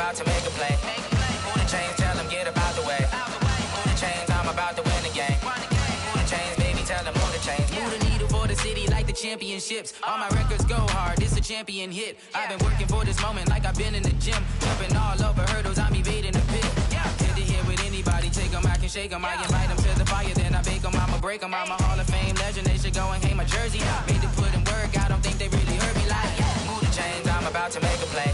about to make a play. Move the chains, tell them get about the way. Move the chains, I'm about to win the game. Move the chains, baby, tell them move the chains. Move the needle for the city like the championships. All my records go hard, it's a champion hit. I've been working for this moment like I've been in the gym. Jumping all over hurdles, I'm evading the pit. Hit the hit with anybody, take them, I can shake them. I invite them to the fire, then I bake them, I'ma break them. I'm a Hall of Fame legend, they should go and hang my jersey. Made to put in work, I don't think they really heard me like, move the chains, I'm about to make a play.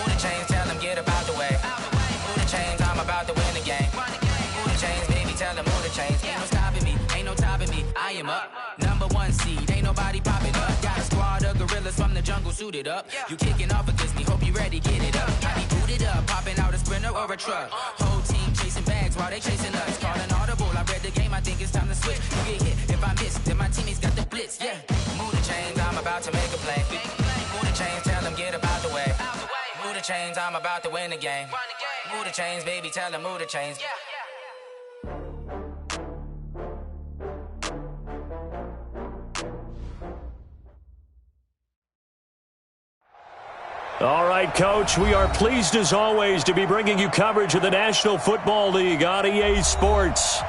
Move the chains, tell them get about the way. Move the chains, I'm about to win the game. Move the chains, baby, tell them move the chains. Ain't no stopping me, ain't no topping me, I am up. Number one seed, ain't nobody popping up. Got a squad of gorillas from the jungle suited up. You kicking off against me, hope you ready, get it up. I be booted up, popping out a Sprinter or a truck. Whole team chasing bags while they chasing us. Calling audible, I read the game, I think it's time to switch. You get hit, if I miss, then my teammates got the blitz, yeah. Move the chains, I'm about to make a play. Move the chains, tell them get about the way. Move the chains, I'm about to win the game. Move the chains, baby, tell them move the chains. All right, Coach, we are pleased as always to be bringing you coverage of the National Football League on EA Sports.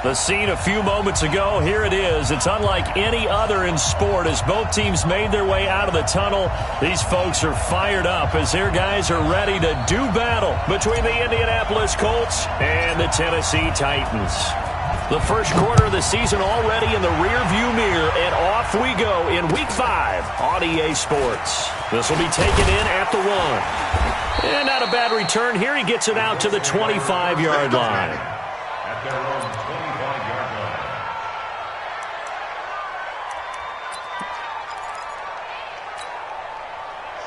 The scene a few moments ago, here it is. It's unlike any other in sport as both teams made their way out of the tunnel. These folks are fired up as their guys are ready to do battle between the Indianapolis Colts and the Tennessee Titans. The first quarter of the season already in the rearview mirror, and off we go in Week 5 on EA Sports. This will be taken in at the 1. And not a bad return here. He gets it out to the 25-yard line. At their own 25-yard line.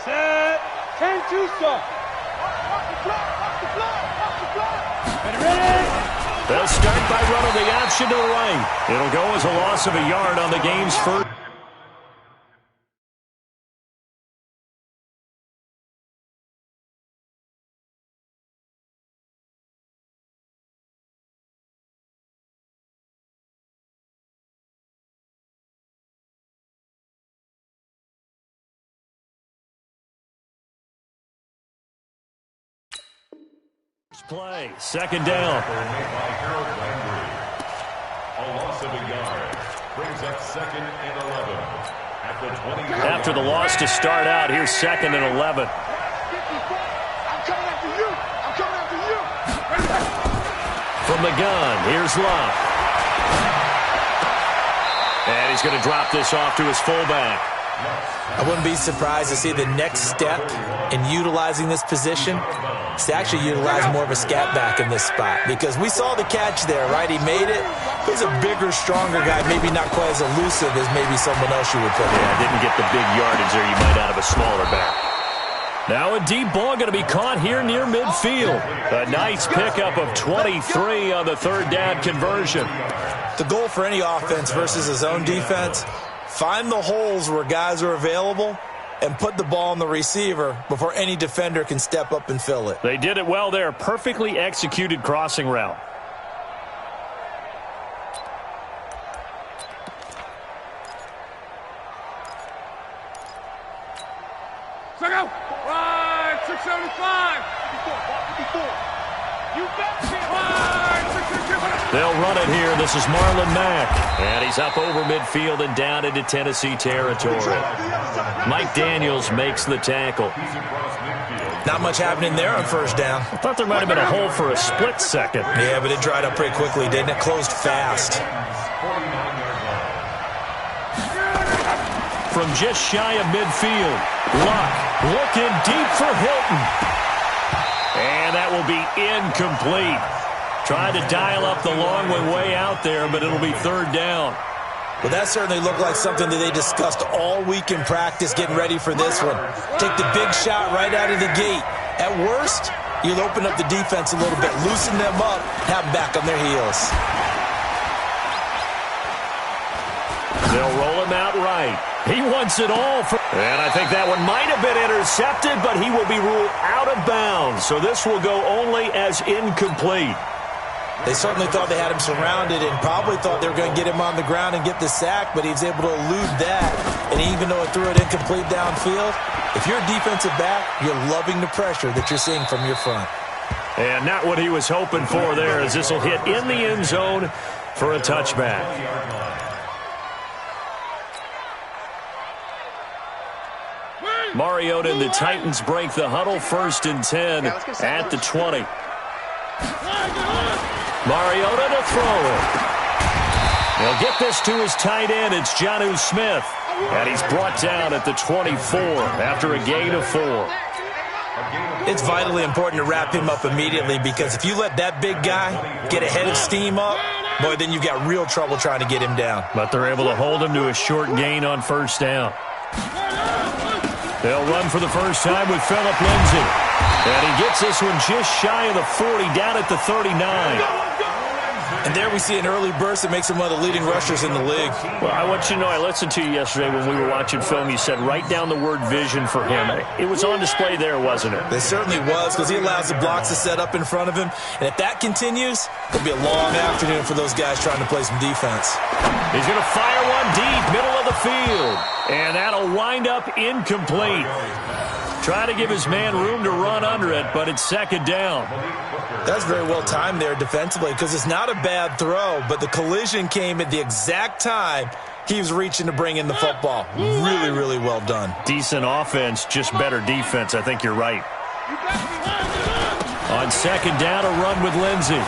Set. 10-2 stop. Watch the clock. Ready? They'll start by running the option to the right. It'll go as a loss of a yard on the game's first. Play, second down. A loss of a yard brings up 2nd and 11 at the 20. After the loss to start out, here's 2nd and 11. I'm coming after you. I'm coming after you. From the gun, here's Love. And he's going to drop this off to his fullback. I wouldn't be surprised to see the next step in utilizing this position is to actually utilize more of a scat back in this spot, because we saw the catch there, right? He made it. He's a bigger, stronger guy, maybe not quite as elusive as maybe someone else you would put in. Yeah, didn't get the big yardage there you might out of a smaller back. Now a deep ball going to be caught here near midfield. A nice pickup of 23 on the third down conversion. The goal for any offense versus his own defense, find the holes where guys are available and put the ball on the receiver before any defender can step up and fill it. They did it well there. Perfectly executed crossing route. Check out. Right, 675. 54. You bet me. Right, 675. They'll run it here. This is Marlon Mack. And he's up over midfield and down into Tennessee territory. Mike Daniels makes the tackle. Not much happening there on first down. I thought there might have been a hole for a split second. Yeah, but it dried up pretty quickly, didn't it? Closed fast. From just shy of midfield, Luck looking deep for Hilton. And that will be incomplete. Tried to dial up the long one way out there, but it'll be third down. Well, that certainly looked like something that they discussed all week in practice getting ready for this one. Take the big shot right out of the gate. At worst, you'll open up the defense a little bit, loosen them up, have them back on their heels. They'll roll him out right. He wants it all. And I think that one might have been intercepted, but he will be ruled out of bounds. So this will go only as incomplete. They certainly thought they had him surrounded and probably thought they were going to get him on the ground and get the sack, but he was able to elude that And even though it threw it incomplete downfield, if you're a defensive back, you're loving the pressure that you're seeing from your front. And not what he was hoping for there, as this will hit in the end zone for a touchback. Mariota and the Titans break the huddle, 1st and 10 at the 20. Mariota to throw it. He'll get this to his tight end. It's Jonnu Smith. And he's brought down at the 24 after a gain of 4. It's vitally important to wrap him up immediately, because if you let that big guy get a head of steam up, boy, then you've got real trouble trying to get him down. But they're able to hold him to a short gain on 1st down. They'll run for the first time with Phillip Lindsay. And he gets this one just shy of the 40, down at the 39. And there we see an early burst that makes him one of the leading rushers in the league. Well, I want you to know, I listened to you yesterday when we were watching film. You said write down the word vision for him. It was on display there, wasn't it? It certainly was, because he allows the blocks to set up in front of him. And if that continues, it'll be a long afternoon for those guys trying to play some defense. He's going to fire one deep, middle of the field. And that'll wind up incomplete. Try to give his man room to run under it, but it's 2nd down. That's very well timed there defensively, because it's not a bad throw, but the collision came at the exact time he was reaching to bring in the football. Really, really well done. Decent offense, just better defense. I think you're right. On 2nd down, a run with Lindsay.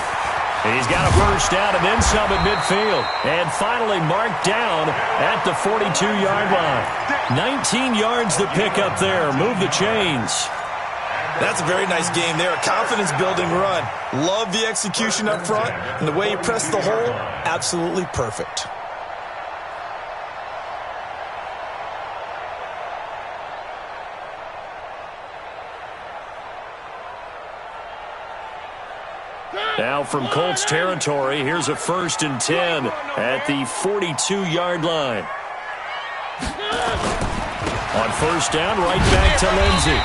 He's got a first down and then some at midfield. And finally marked down at the 42-yard line. 19 yards to pick up there. Move the chains. That's a very nice game there. A confidence-building run. Love the execution up front. And the way he pressed the hole, absolutely perfect. Now from Colts territory, here's a 1st and 10 at the 42-yard line. On 1st down, right back to Lindsay.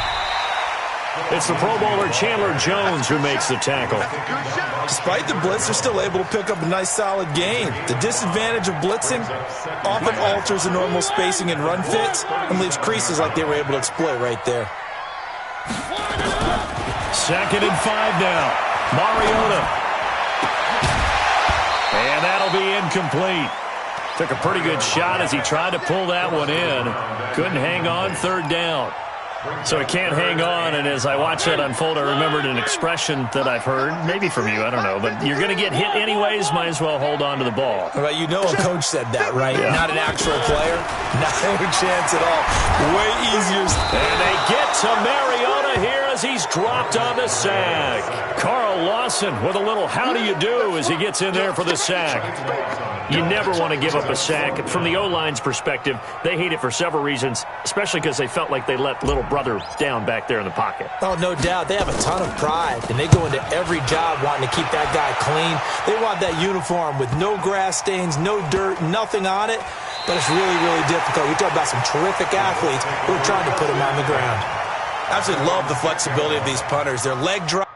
It's the Pro Bowler Chandler Jones who makes the tackle. Despite the blitz, they're still able to pick up a nice solid gain. The disadvantage of blitzing often alters the normal spacing and run fits and leaves creases like they were able to exploit right there. 2nd and 5 now. Mariota. And that'll be incomplete. Took a pretty good shot as he tried to pull that one in. Couldn't hang on, 3rd down. So he can't hang on, and as I watched that unfold, I remembered an expression that I've heard, maybe from you, I don't know, but you're going to get hit anyways, might as well hold on to the ball. Well, you know a coach said that, right? Yeah. Not an actual player. Not a chance at all. Way easier. And they get to Mariota here as he's dropped on the sack. Carl Lawson with a little how do you do as he gets in there for the sack. You never want to give up a sack. From the O-line's perspective, they hate it for several reasons, especially because they felt like they let little brother down back there in the pocket. Oh, no doubt. They have a ton of pride, and they go into every job wanting to keep that guy clean. They want that uniform with no grass stains, no dirt, nothing on it, but it's really, really difficult. You're talking about some terrific athletes who are trying to put him on the ground. I absolutely love the flexibility of these punters. Their leg drop.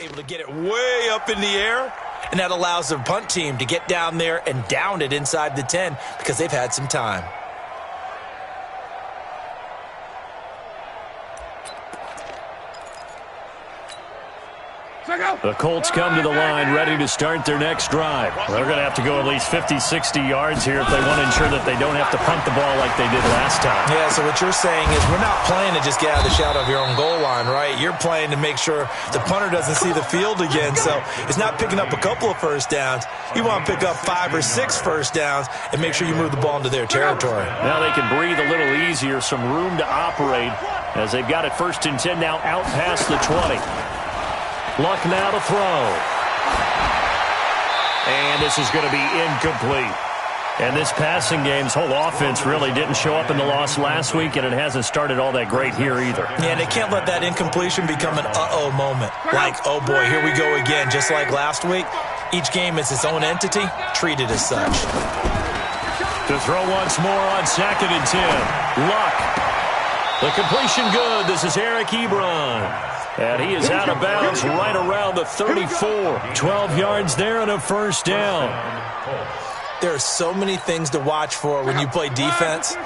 Able to get it way up in the air, and that allows the punt team to get down there and down it inside the 10 because they've had some time. The Colts come to the line ready to start their next drive. They're going to have to go at least 50, 60 yards here if they want to ensure that they don't have to punt the ball like they did last time. Yeah, so what you're saying is we're not playing to just get out of the shadow of your own goal line, right? You're playing to make sure the punter doesn't see the field again. So it's not picking up a couple of first downs. You want to pick up 5 or 6 first downs and make sure you move the ball into their territory. Now they can breathe a little easier, some room to operate as they've got it 1st and 10 now out past the 20. Luck now to throw. And this is going to be incomplete. And this passing game's whole offense really didn't show up in the loss last week, and it hasn't started all that great here either. Yeah, and they can't let that incompletion become an uh-oh moment. Like, oh boy, here we go again. Just like last week, each game is its own entity, treated as such. To throw once more on 2nd and 10. Luck. The completion good. This is Eric Ebron. And he is out of bounds right around the 34. 12 yards there and a first down. There are so many things to watch for when you play defense.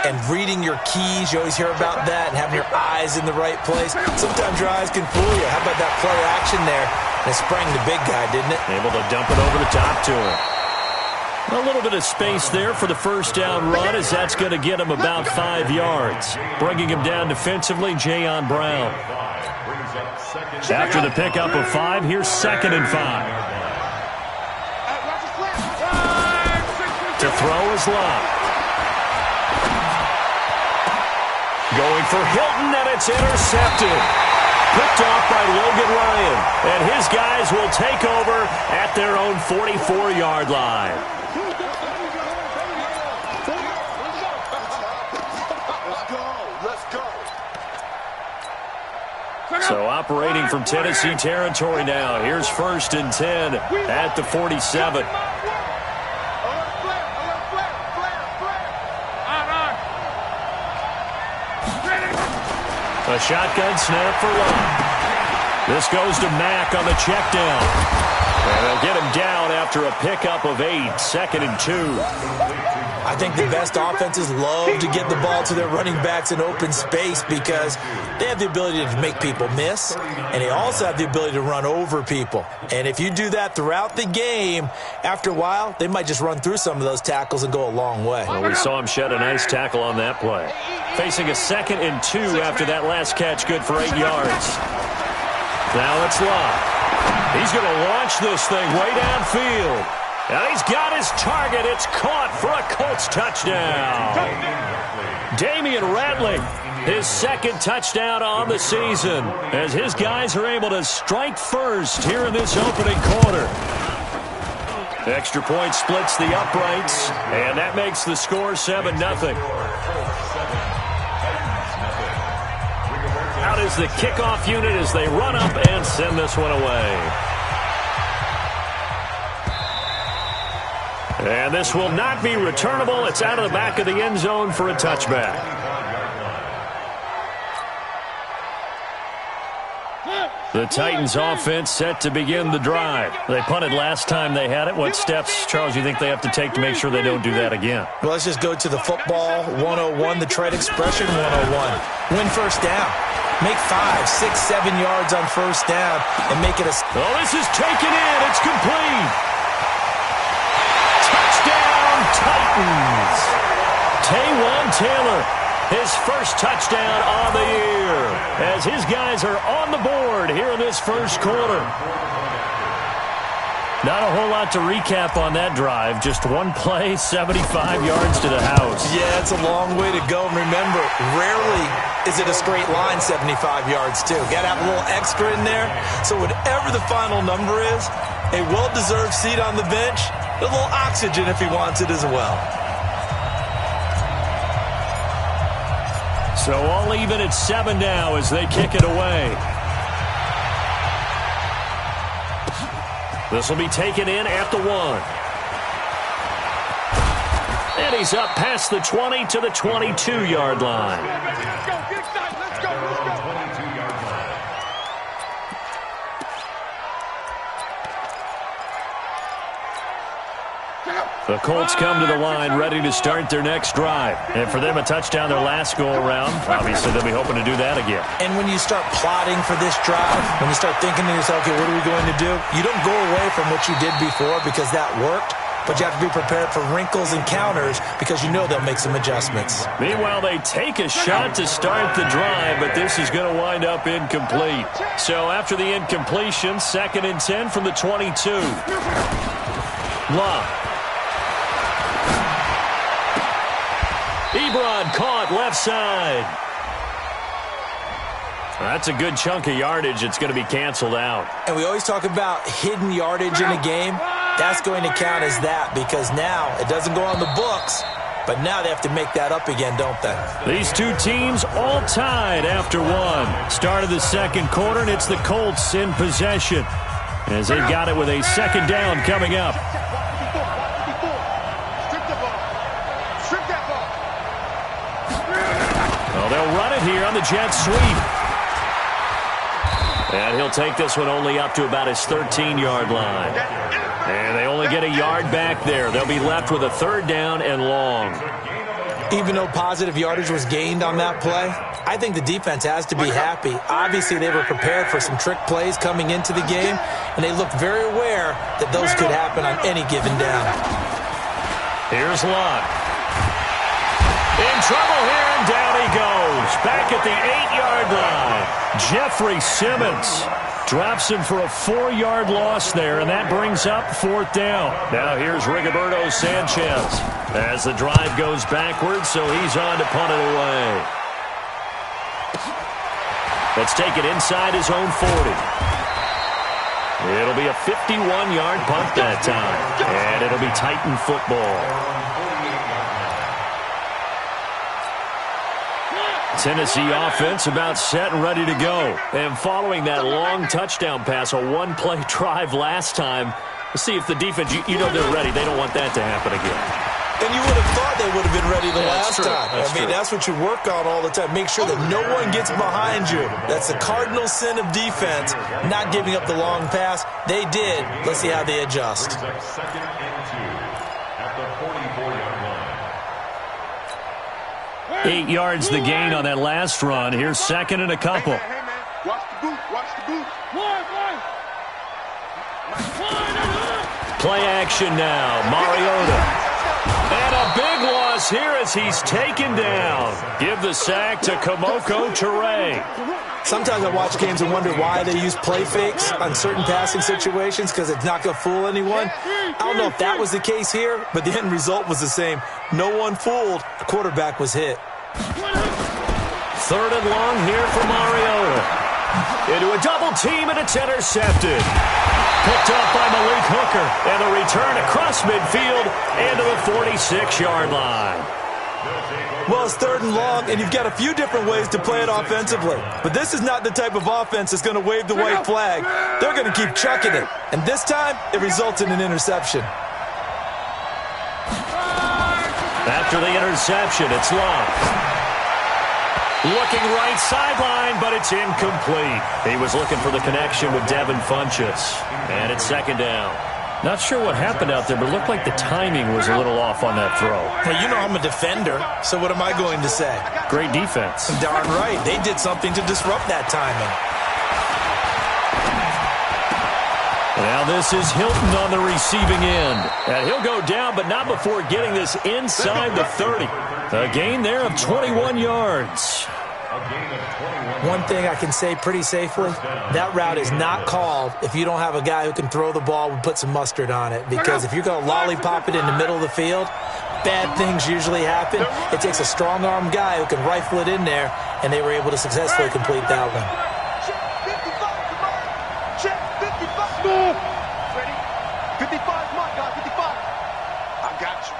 And reading your keys, you always hear about that, and having your eyes in the right place. Sometimes your eyes can fool you. How about that play action there? And it sprang the big guy, didn't it? Able to dump it over the top to him. A little bit of space there for the first down run, as that's going to get him about 5 yards. Bringing him down defensively, Jayon Brown. After the pickup of 5, here's 2nd and 5. To throw is Love. Going for Hilton, and it's intercepted. Picked off by Logan Ryan. And his guys will take over at their own 44-yard line. So operating from Tennessee territory now. Here's 1st and 10 at the 47. A shotgun snap for Love. This goes to Mack on the check down. And they'll get him down after a pickup of 8, 2nd and 2. I think the best offenses love to get the ball to their running backs in open space because they have the ability to make people miss, and they also have the ability to run over people. And if you do that throughout the game, after a while, they might just run through some of those tackles and go a long way. Well, we saw him shed a nice tackle on that play. Facing a 2nd and 2 after that last catch, good for 8 yards. Now it's Love. He's going to launch this thing way downfield. And he's got his target. It's caught for a Colts touchdown. Damian Rattling, his 2nd touchdown on the season, as his guys are able to strike first here in this opening quarter. Extra point splits the uprights, and that makes the score 7-0. Out is the kickoff unit as they run up and send this one away. And this will not be returnable. It's out of the back of the end zone for a touchback. The Titans offense set to begin the drive. They punted last time they had it. What steps, Charles, you think they have to take to make sure they don't do that again? Well, let's just go to the football 101, the trade expression 101. Win first down. Make 5, 6, 7 yards on first down and make it a... Oh, this is taken in. It's complete. Touchdown, Titans. Taywan Taylor, his first touchdown on the year, as his guys are on the board here in this first quarter. Not a whole lot to recap on that drive. Just one play, 75 yards to the house. Yeah, it's a long way to go. And remember, rarely is it a straight line 75 yards, too. Got to have a little extra in there. So whatever the final number is, a well-deserved seat on the bench, a little oxygen if he wants it as well. So all even at 7 now as they kick it away. This will be taken in at the 1. And he's up past the 20 to the 22-yard line. Let's go. The Colts come to the line ready to start their next drive. And for them, a touchdown their last go-around. Obviously, they'll be hoping to do that again. And when you start plotting for this drive, when you start thinking to yourself, okay, what are we going to do? You don't go away from what you did before because that worked. But you have to be prepared for wrinkles and counters because you know they'll make some adjustments. Meanwhile, they take a shot to start the drive, but this is going to wind up incomplete. So after the incompletion, 2nd and 10 from the 22. Love. Ebron caught left side. That's a good chunk of yardage. It's going to be canceled out. And we always talk about hidden yardage in a game. that's going to count as that because now it doesn't go on the books, but now they have to make that up again, don't they? These two teams all tied after one. Start of the second quarter, and it's the Colts in possession as they've got it with a second down coming up. Well, they'll run it here on the jet sweep. And he'll take this one only up to about his 13-yard line. And they only get a yard back there. They'll be left with a third down and long. Even though positive yardage was gained on that play, I think the defense has to be happy. Obviously, they were prepared for some trick plays coming into the game, and they looked very aware that those could happen on any given down. Here's Lott. In trouble here, and down he goes. Back at the 8-yard line. Jeffrey Simmons drops him for a 4-yard loss there, and that brings up fourth down. Now here's Rigoberto Sanchez as the drive goes backwards, so he's on to punt it away. Let's take it inside his own 40. It'll be a 51-yard punt that time, and it'll be Titan football. Tennessee offense about set and ready to go. And following that long touchdown pass, a one-play drive last time, let's see if the defense, you know they're ready. They don't want that to happen again. And you would have thought they would have been ready the last time. That's what you work on all the time. Make sure that no one gets behind you. That's the cardinal sin of defense, not giving up the long pass. They did. Let's see how they adjust. Second and 2 at the 44-yard line. 8 yards the gain on that last run. Here's second and a couple. Hey, man. Watch the boot. Watch the boot. Play action now. Mariota. And a big loss here as he's taken down. Give the sack to Kamoko Toure. Sometimes I watch games and wonder why they use play fakes on certain passing situations because it's not going to fool anyone. I don't know if that was the case here, but the end result was the same. No one fooled. The quarterback was hit. Third and long here for Mariota. Into a double team, and it's intercepted. Picked up by Malik Hooker, and the return across midfield into the 46-yard line. Well, it's third and long, and you've got a few different ways to play it offensively. But this is not the type of offense that's going to wave the white flag. They're going to keep chucking it. And this time, it results in an interception. After the interception, it's Lott. Looking right sideline, but it's incomplete. He was looking for the connection with Devin Funchess. And it's second down. Not sure what happened out there, but it looked like the timing was a little off on that throw. Hey, you know I'm a defender, so what am I going to say? Great defense. Darn right. They did something to disrupt that timing. Now this is Hilton on the receiving end. And he'll go down, but not before getting this inside the 30. A gain there of 21 yards. One thing I can say pretty safely, that route is not called if you don't have a guy who can throw the ball and put some mustard on it. Because if you're going to lollipop it in the middle of the field, bad things usually happen. It takes a strong-arm guy who can rifle it in there, and they were able to successfully complete that one. Check 55. Ready? 55, my God, 55. I got you.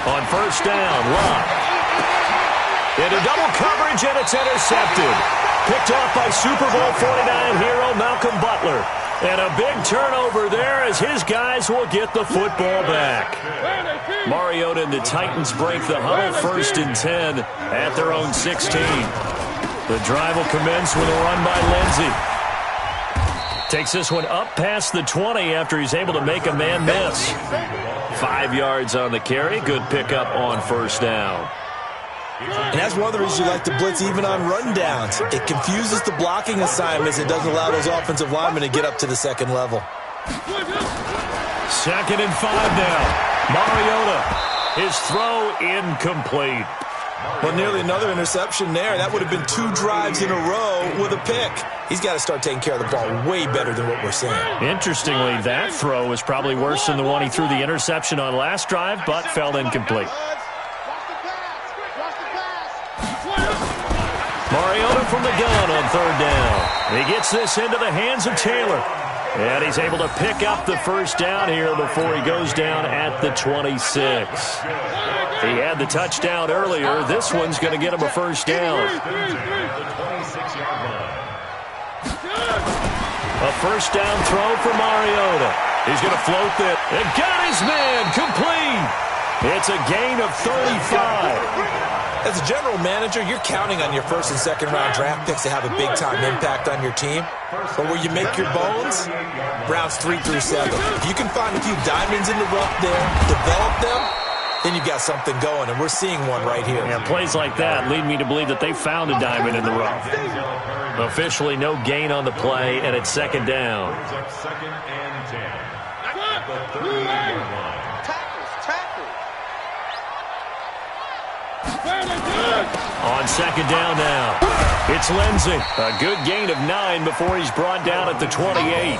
On first down, Lott. Into double coverage, and it's intercepted. Picked off by Super Bowl 49 hero Malcolm Butler. And a big turnover there as his guys will get the football back. Mariota and the Titans break the huddle, first and 10 at their own 16. The drive will commence with a run by Lindsey. Takes this one up past the 20 after he's able to make a man miss. 5 yards on the carry. Good pickup on first down. And that's one of the reasons you like to blitz even on rundowns. It confuses the blocking assignments. It doesn't allow those offensive linemen to get up to the second level. Second and 5 now. Mariota. His throw incomplete. Well, nearly another interception there. That would have been 2 drives in a row with a pick. He's got to start taking care of the ball way better than what we're seeing. Interestingly, that throw was probably worse than the one he threw the interception on last drive, but fell incomplete. Mariota from the gun on third down. He gets this into the hands of Taylor. And he's able to pick up the first down here before he goes down at the 26. He had the touchdown earlier. This one's going to get him a first down. A first down throw for Mariota. He's going to float that. And got his man complete. It's a gain of 35. As a general manager, you're counting on your first and second round draft picks to have a big-time impact on your team. But where you make your bones, rounds 3 through 7. If you can find a few diamonds in the rough there, develop them, then you've got something going, and we're seing one right here. Yeah, plays like that lead me to believe that they found a diamond in the rough. Officially no gain on the play, and it's second down. Second and 10 at the 30-yard line. On second down now, it's Lindsey. A good gain of 9 before he's brought down at the 28.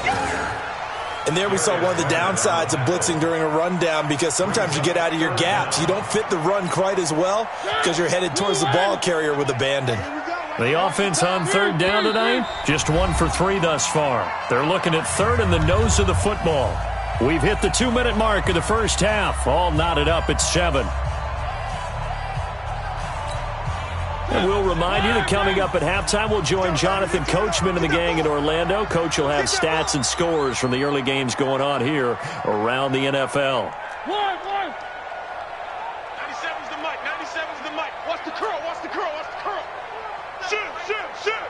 And there we saw one of the downsides of blitzing during a rundown, because sometimes you get out of your gaps. You don't fit the run quite as well because you're headed towards the ball carrier with abandon. The offense on third down tonight, just 1 for 3 thus far. They're looking at third in the nose of the football. We've hit the 2-minute mark of the first half. All knotted up at 7. And we'll remind you that coming up at halftime, we'll join Jonathan Coachman and the gang in Orlando. Coach will have stats and scores from the early games going on here around the NFL. 97's the mic. 97's the mic. What's the curl? What's the curl? What's the curl? Shoot, shoot, shoot.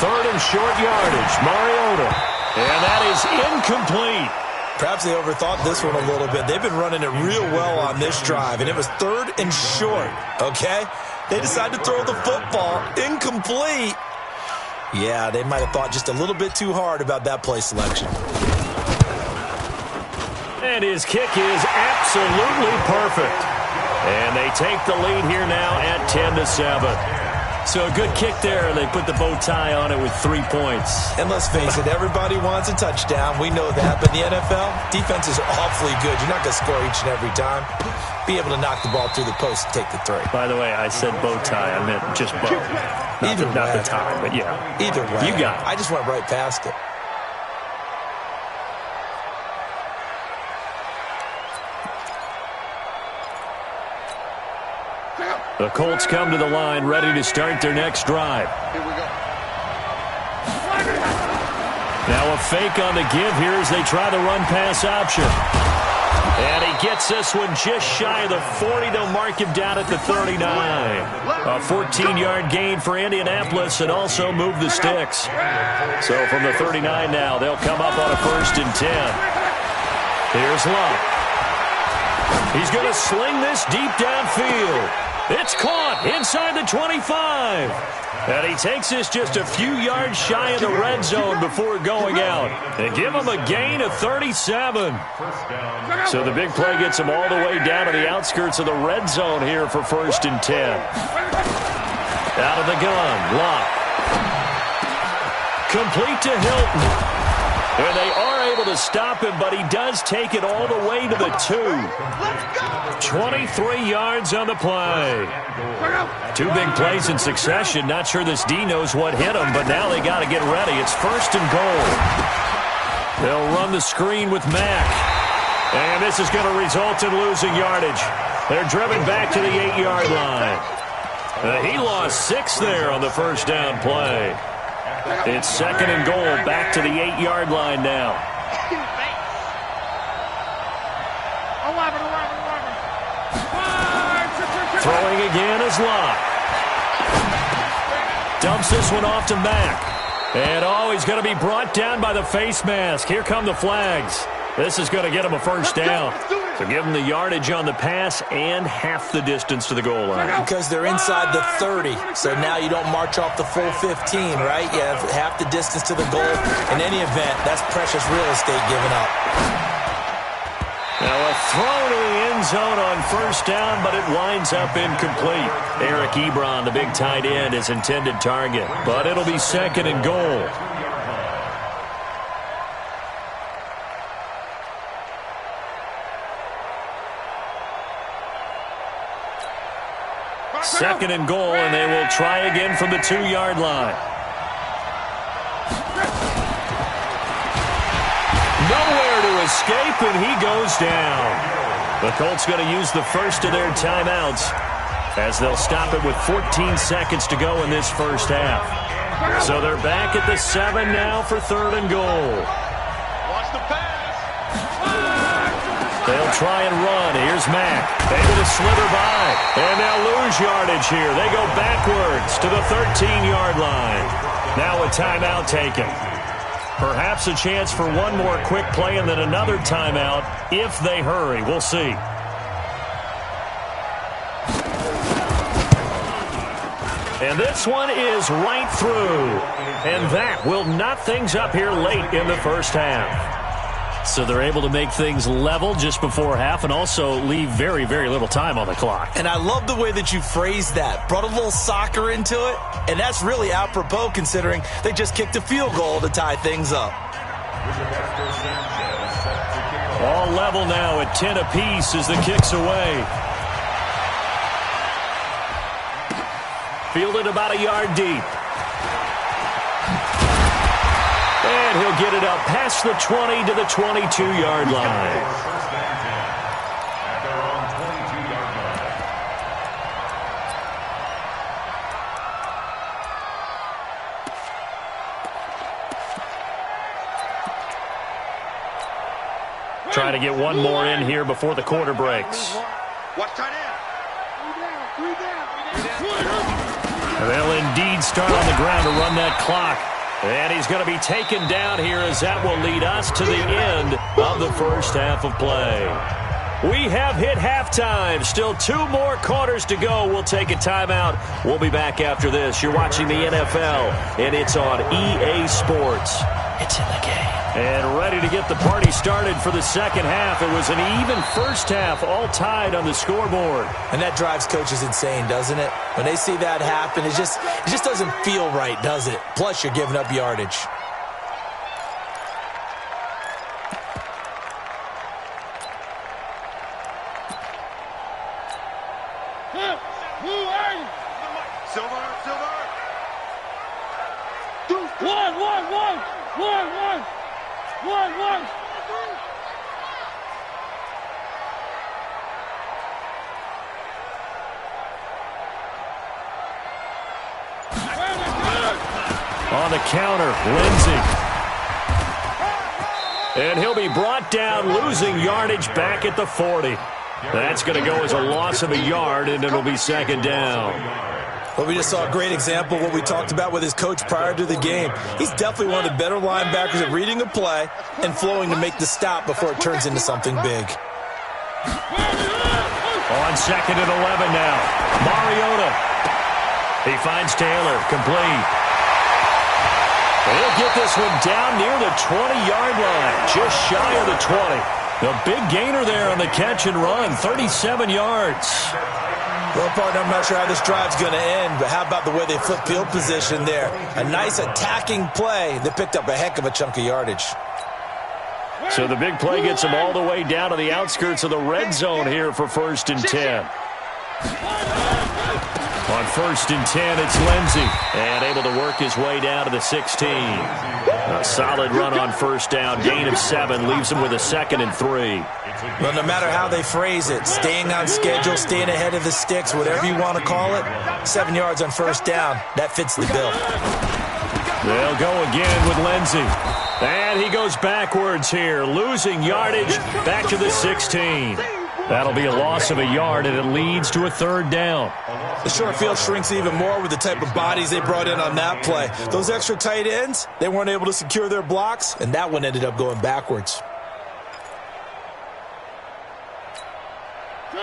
Third and short yardage, Mariota. And that is incomplete. Perhaps they overthought this one a little bit. They've been running it real well on this drive, and it was third and short, okay? They decided to throw the football incomplete. Yeah, they might have thought just a little bit too hard about that play selection. And his kick is absolutely perfect. And they take the lead here now at 10-7. So a good kick there, and they put the bow tie on it with 3 points. And let's face it, everybody wants a touchdown. We know that. But in the NFL, defense is awfully good. You're not going to score each and every time. Be able to knock the ball through the post and take the 3. By the way, I said bow tie. I meant just bow. Not the tie, but yeah. Either way. You got it. I just went right past it. The Colts come to the line, ready to start their next drive. Here we go. Now a fake on the give here as they try the run-pass option. And he gets this one just shy of the 40. They'll mark him down at the 39. A 14-yard gain for Indianapolis and also move the sticks. So from the 39 now, they'll come up on a 1st and 10. Here's Love. He's going to sling this deep downfield. It's caught inside the 25. And he takes this just a few yards shy of the red zone before going out. They give him a gain of 37. So the big play gets him all the way down to the outskirts of the red zone here for 1st and 10. Out of the gun, Locke. Complete to Hilton. And they are able to stop him, but he does take it all the way to the 2. 23 yards on the play. 2 big plays in succession. Not sure this D knows what hit him, but now they got to get ready. It's 1st and goal. They'll run the screen with Mack. And this is going to result in losing yardage. They're driven back to the 8-yard line. He lost 6 there on the first down play. It's 2nd and goal, back to the 8-yard line now. 11. Throwing again is Locke. Dumps this one off to Mack. And he's going to be brought down by the face mask. Here come the flags. This is going to get him a first down. So give him the yardage on the pass and half the distance to the goal line. Because they're inside the 30, so now you don't march off the full 15, right? You have half the distance to the goal. In any event, that's precious real estate given up. Now a throw to the end zone on first down, but it winds up incomplete. Eric Ebron, the big tight end, is intended target, but it'll be 2nd and goal. 2nd and goal, and they will try again from the 2-yard line. Nowhere to escape, and he goes down. The Colts going to use the first of their timeouts as they'll stop it with 14 seconds to go in this first half. So they're back at the 7 now for 3rd and goal. Watch the pass. They'll try and run. Here's Mack. Able to slither by. And they'll lose yardage here. They go backwards to the 13-yard line. Now a timeout taken. Perhaps a chance for one more quick play and then another timeout if they hurry. We'll see. And this one is right through. And that will knot things up here late in the first half. So they're able to make things level just before half and also leave very, very little time on the clock. And I love the way that you phrased that. Brought a little soccer into it, and that's really apropos considering they just kicked a field goal to tie things up. All level now at 10 apiece as the kick's away. Fielded about a yard deep. And he'll get it up past the 20 to the 22-yard line. Trying to get one more in here before the quarter breaks. Watch tight end. They'll indeed start on the ground to run that clock. And he's going to be taken down here as that will lead us to the end of the first half of play. We have hit halftime. Still 2 more quarters to go. We'll take a timeout. We'll be back after this. You're watching the NFL, and it's on EA Sports. It's in the game. And ready to get the party started for the second half. It was an even first half, all tied on the scoreboard. And that drives coaches insane, doesn't it? When they see that happen, it just doesn't feel right, does it? Plus, you're giving up yardage. On the counter, Lindsey. And he'll be brought down, losing yardage back at the 40. That's going to go as a loss of a yard, and it'll be second down. Well, we just saw a great example of what we talked about with his coach prior to the game. He's definitely one of the better linebackers at reading a play and flowing to make the stop before it turns into something big. On 2nd and 11 now. Mariota. He finds Taylor, complete. He'll get this one down near the 20-yard line, just shy of the 20. The big gainer there on the catch and run, 37 yards. Well, partner, I'm not sure how this drive's going to end, but how about the way they flip field position there? A nice attacking play that picked up a heck of a chunk of yardage. So the big play gets him all the way down to the outskirts of the red zone here for 1st and 10. On 1st and 10, it's Lindsey. And able to work his way down to the 16. A solid run on 1st down. Gain of 7 leaves him with a 2nd and 3. Well, no matter how they phrase it, staying on schedule, staying ahead of the sticks, whatever you want to call it, 7 yards on 1st down, that fits the bill. They'll go again with Lindsey. And he goes backwards here, losing yardage back to the 16. That'll be a loss of a yard, and it leads to a 3rd down. The short field shrinks even more with the type of bodies they brought in on that play. Those extra tight ends, they weren't able to secure their blocks, and that one ended up going backwards.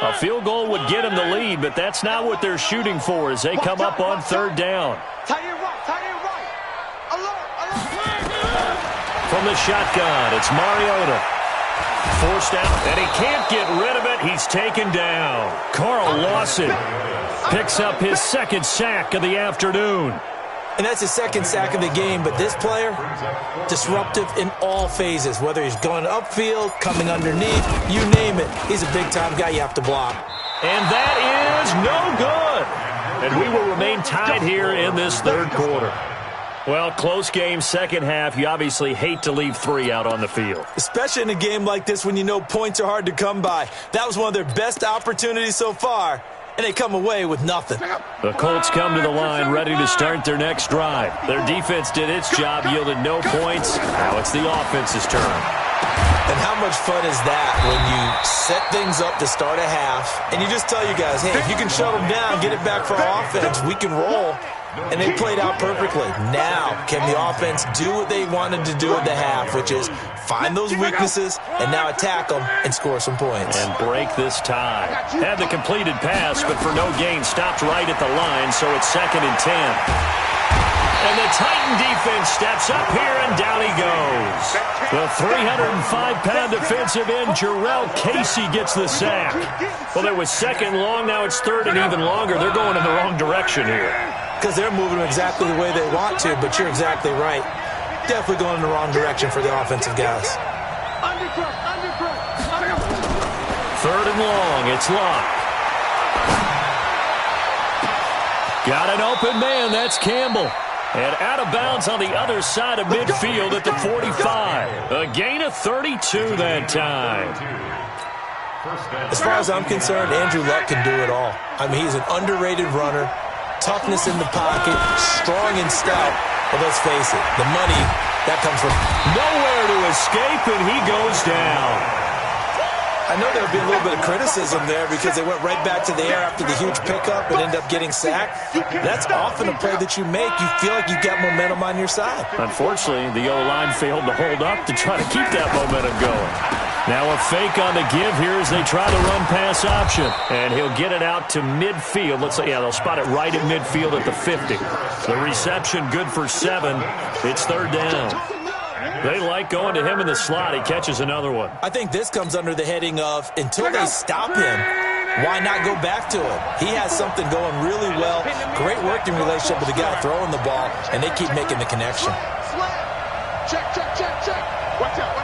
A field goal would get them the lead, but that's not what they're shooting for as they come up on 3rd down. Tight end right, tight end right. Alert, alert. From the shotgun, it's Mariota. Forced out, and he can't get rid of it. He's taken down. Carl Lawson picks up his 2nd sack of the afternoon. And that's his 2nd sack of the game, but this player, disruptive in all phases, whether he's going upfield, coming underneath, you name it. He's a big-time guy you have to block. And that is no good. And we will remain tied here in this third quarter. Well, close game, second half. You obviously hate to leave 3 out on the field. Especially in a game like this when you know points are hard to come by. That was one of their best opportunities so far, and they come away with nothing. The Colts come to the line ready to start their next drive. Their defense did its job, yielded no points. Now it's the offense's turn. And how much fun is that when you set things up to start a half, and you just tell you guys, hey, if you can shut them down, get it back for our offense, we can roll. And they played out perfectly. Now, can the offense do what they wanted to do at the half, which is find those weaknesses and now attack them and score some points. And break this tie. Had the completed pass, but for no gain, stopped right at the line, so it's 2nd and 10. And the Titan defense steps up here, and down he goes. The 305-pound defensive end, Jarrell Casey, gets the sack. Well, it was 2nd long, now it's 3rd and even longer. They're going in the wrong direction here. Because they're moving them exactly the way they want to, but you're exactly right. Definitely going in the wrong direction for the offensive guys. 3rd and long, it's locked. Got an open man, that's Campbell. And out of bounds on the other side of midfield at the 45. A gain of 32 that time. As far as I'm concerned, Andrew Luck can do it all. I mean, he's an underrated runner. Toughness in the pocket, strong and stout. But let's face it, the money, that comes from nowhere to escape, and he goes down. I know there'll be a little bit of criticism there because they went right back to the air after the huge pickup and ended up getting sacked. That's often a play that you make. You feel like you've got momentum on your side. Unfortunately, the O-line failed to hold up to try to keep that momentum going. Now a fake on the give here as they try the run-pass option. And he'll get it out to midfield. Let's say, yeah, they'll spot it right at midfield at the 50. The reception good for 7. It's 3rd down. They like going to him in the slot. He catches another one. I think this comes under the heading of until they stop him, why not go back to him? He has something going really well. Great working relationship with the guy throwing the ball, and they keep making the connection. Check. Watch out.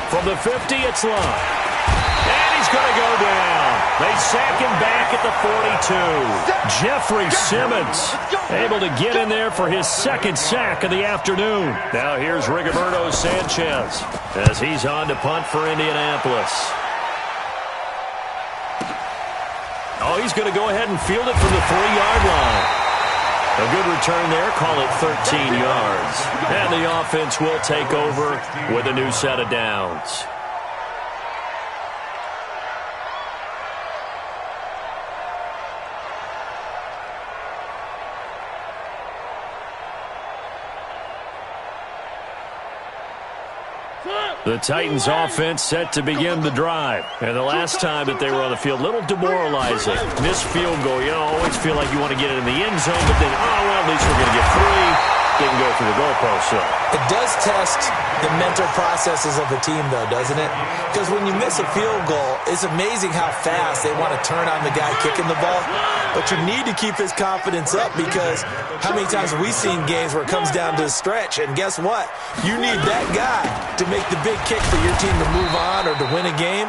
From the 50, it's long. And he's going to go down. They sack him back at the 42. Jeffrey Simmons able to get in there for his 2nd sack of the afternoon. Now here's Rigoberto Sanchez as he's on to punt for Indianapolis. Oh, he's going to go ahead and field it from the 3-yard line. A good return there, call it 13 yards. And the offense will take over with a new set of downs. The Titans offense set to begin the drive. And the last time that they were on the field, a little demoralizing. Missed field goal. You always feel like you want to get it in the end zone, but then, at least we're going to get 3. Didn't go through the goalpost, so. It does test the mental processes of a team, though, doesn't it? Because when you miss a field goal, it's amazing how fast they want to turn on the guy kicking the ball. But you need to keep his confidence up because how many times have we seen games where it comes down to a stretch? And guess what? You need that guy to make the big kick for your team to move on or to win a game.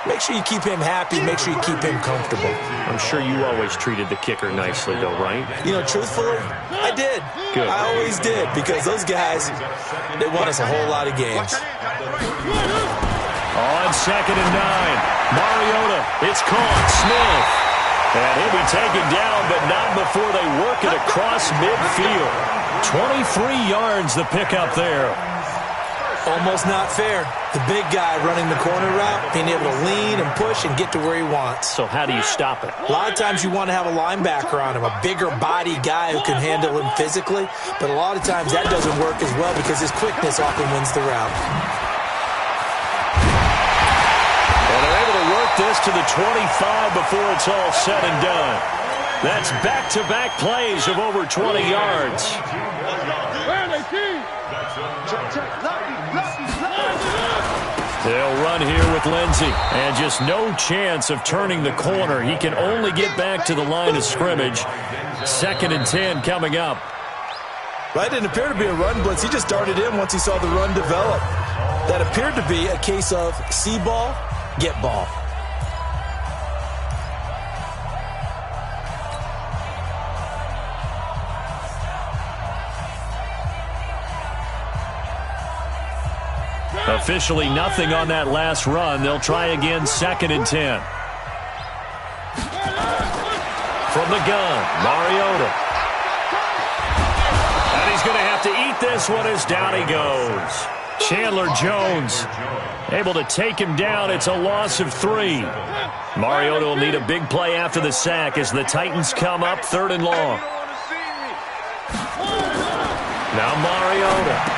Make sure you keep him happy. Make sure you keep him comfortable. I'm sure you always treated the kicker nicely, though, right? You know, truthfully, I did. Good. I always did because those guys, they won us a whole lot of games. On 2nd and 9, Mariota, it's caught, Smith. And he'll be taken down, but not before they work it across midfield. 23 yards the pickup there. Almost not fair. The big guy running the corner route, being able to lean and push and get to where he wants. So how do you stop it? A lot of times you want to have a linebacker on him, a bigger body guy who can handle him physically, but a lot of times that doesn't work as well because his quickness often wins the route. And they're able to work this to the 25 before it's all said and done. That's back-to-back plays of over 20 yards. They'll run here with Lindsey, and just no chance of turning the corner. He can only get back to the line of scrimmage. 2nd and 10 coming up. That didn't appear to be a run blitz. He just darted in once he saw the run develop. That appeared to be a case of see ball, get ball. Officially nothing on that last run. They'll try again, 2nd and 10. From the gun, Mariota. And he's going to have to eat this one as down he goes. Chandler Jones able to take him down. It's a loss of 3. Mariota will need a big play after the sack as the Titans come up 3rd and long. Now Mariota.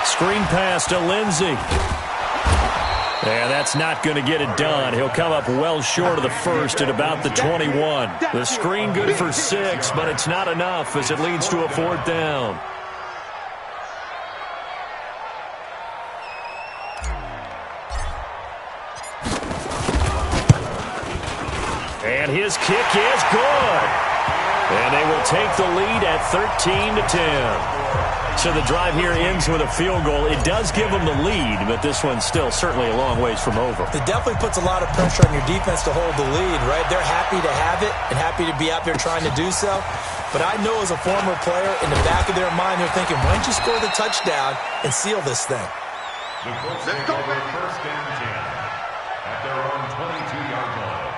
Screen pass to Lindsey. Yeah, that's not going to get it done. He'll come up well short of the first at about the 21. The screen good for 6, but it's not enough as it leads to a 4th down. And his kick is good. And they will take the lead at 13-10. So the drive here ends with a field goal. It does give them the lead, but this one's still certainly a long ways from over. It definitely puts a lot of pressure on your defense to hold the lead, right? They're happy to have it and happy to be out there trying to do so. But I know as a former player, in the back of their mind, they're thinking, why don't you score the touchdown and seal this thing? The Colts take over 1st and 10 at their own 22-yard line.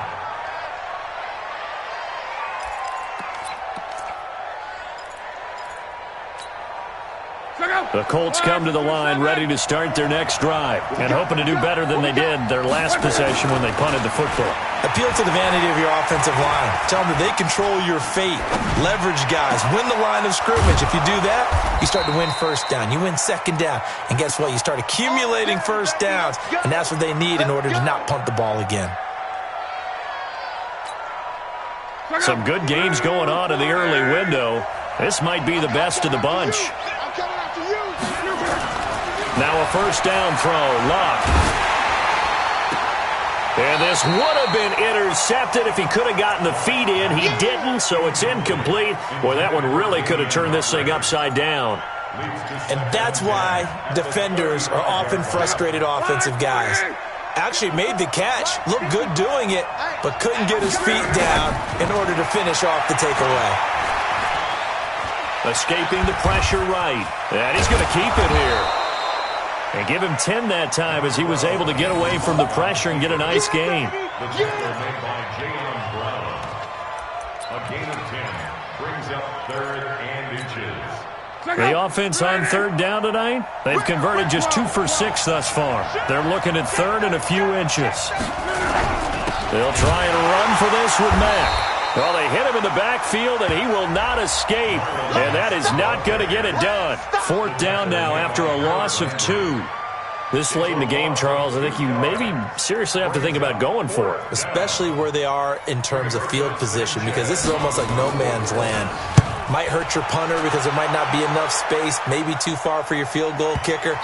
The Colts come to the line ready to start their next drive and hoping to do better than they did their last possession when they punted the football. Appeal to the vanity of your offensive line. Tell them that they control your fate. Leverage guys. Win the line of scrimmage. If you do that, you start to win 1st down. You win 2nd down. And guess what? You start accumulating 1st downs. And that's what they need in order to not punt the ball again. Some good games going on in the early window. This might be the best of the bunch. Now a 1st down throw. Luck. And this would have been intercepted if he could have gotten the feet in. He didn't, so it's incomplete. Boy, that one really could have turned this thing upside down. And that's why defenders are often frustrated offensive guys. Actually made the catch, looked good doing it, but couldn't get his feet down in order to finish off the takeaway. Escaping the pressure right. And he's going to keep it here. And give him 10 that time as he was able to get away from the pressure and get a nice gain. The tackle made by Jalen Brown. A gain of 10 brings up 3rd and inches. The offense on 3rd down tonight, they've converted just 2 for 6 thus far. They're looking at 3rd and a few inches. They'll try and run for this with Mack. Well, they hit him in the backfield, and he will not escape. And that is not going to get it done. 4th down now after a loss of 2. This late in the game, Charles, I think you maybe seriously have to think about going for it. Especially where they are in terms of field position, because this is almost like no man's land. Might hurt your punter because there might not be enough space, maybe too far for your field goal kicker.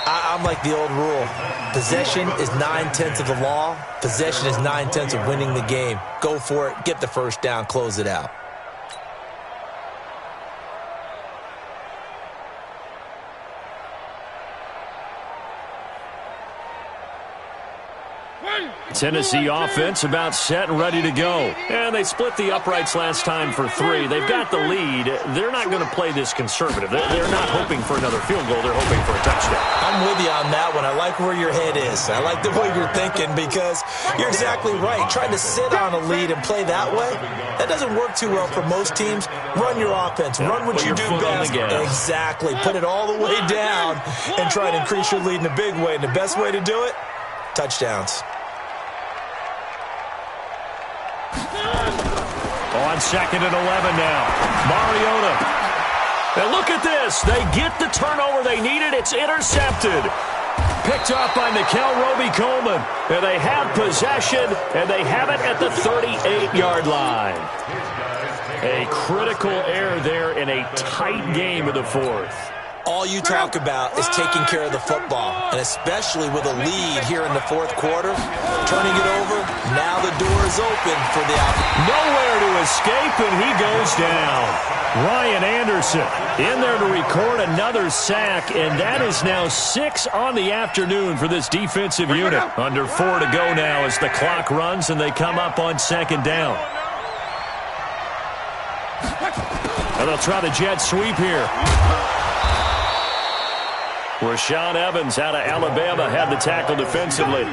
I'm like the old rule. Possession is 9/10 of the law. Possession is 9/10 of winning the game. Go for it. Get the 1st down. Close it out. Tennessee offense about set and ready to go. And they split the uprights last time for 3. They've got the lead. They're not going to play this conservative. They're not hoping for another field goal. They're hoping for a touchdown. I'm with you on that one. I like where your head is. I like the way you're thinking because you're exactly right. Trying to sit on a lead and play that way, that doesn't work too well for most teams. Run your offense. Run what you do best. Exactly. Put it all the way down and try to increase your lead in a big way. And the best way to do it, touchdowns. On 2nd and 11 now. Mariota. And look at this. They get the turnover they needed. It's intercepted. Picked up by Nickel Roby-Coleman. And they have possession, and they have it at the 38-yard line. A critical error there in a tight game in the 4th. All you talk about is taking care of the football, and especially with a lead here in the 4th quarter, turning it over, now the door is open for the offense. Nowhere to escape, and he goes down. Ryan Anderson in there to record another sack, and that is now 6 on the afternoon for this defensive unit. Under 4 to go now as the clock runs, and they come up on 2nd down. And they'll try the jet sweep here. Rashaan Evans out of Alabama had the tackle defensively.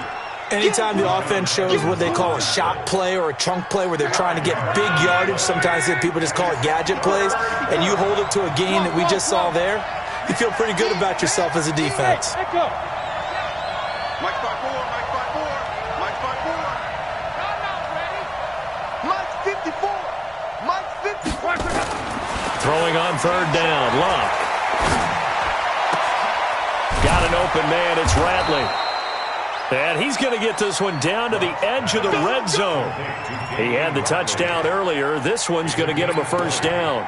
Anytime the offense shows what they call a shot play or a chunk play where they're trying to get big yardage, sometimes people just call it gadget plays, and you hold it to a gain that we just saw there, you feel pretty good about yourself as a defense. Mike 5-4, Mike 5-4, Mike 5-4. Mike 54, Mike 54. Throwing on third down, Luck. Got an open man, it's Ratley. And he's going to get this one down to the edge of the red zone. He had the touchdown earlier. This one's going to get him a first down.